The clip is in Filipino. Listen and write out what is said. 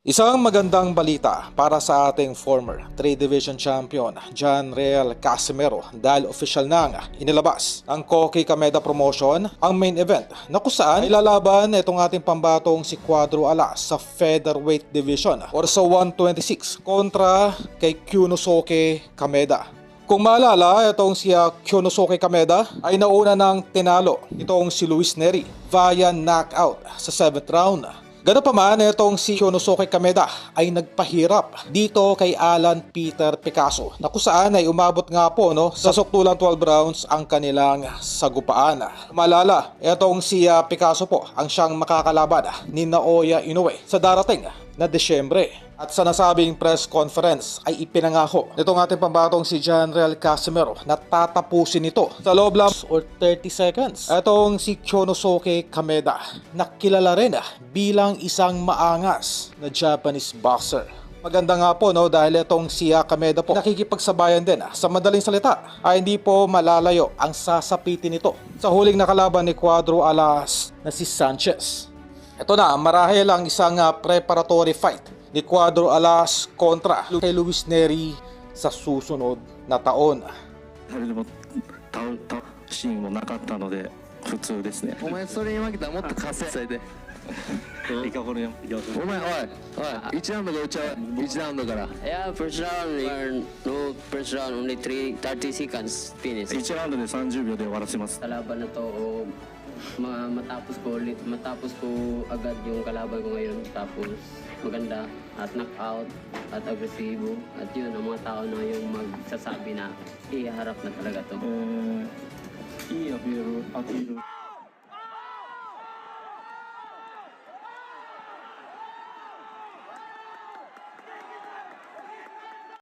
Isang magandang balita para sa ating former 3 Division Champion John Real Casimero dahil official nang inilabas ang Koki Kameda Promotion ang main event na kung saan ilalaban itong ating pambatong si Cuadro Alas sa Featherweight Division or sa 126 kontra kay Kyunosuke Kameda. Kung maalala, itong si Kyunosuke Kameda ay nauna ng tinalo itong si Luis Neri via knockout sa 7th round. Ganun pa man, itong si Kyunosuke Kameda ay nagpahirap dito kay Alan Peter Picasso na kung saan ay umabot nga po sa suktulang 12 rounds ang kanilang sagupaan. Malala, itong si Picasso po ang siyang makakalaban ni Naoya Inoue sa darating na Desyembre. At sa nasabing press conference ay ipinangako nitong ating pambatong si John Real Casimero na tatapusin ito sa loob lang or 30 seconds. Itong si Kyunosuke Kameda na kilala rin bilang isang maangas na Japanese boxer. Maganda nga po dahil itong si Kameda po nakikipagsabayan din sa madaling salita ay hindi po malalayo ang sasapitin nito sa huling nakalaban ni Cuadro Alas na si Sanchez. Ito na marahil ang isang preparatory fight ni Cuadro Alas kontra kay Luis Neri sa susunod na taon. シーンもなかったので普通ですね。お前それに負けたらもっと稼いで。イカホルヤン。お前おい1ラウンドが打ち合う1ラウンドから。 Yeah, first round, first round, only 30 seconds, finish. 1ラウンドで30秒で終わらせます。 Kalaban na to, matapos ko agad yung kalaban ko ngayon, tapos maganda at knockout at agresibo at yun, ang mga tao na yung magsasabi na iharap na talaga to. いいアピール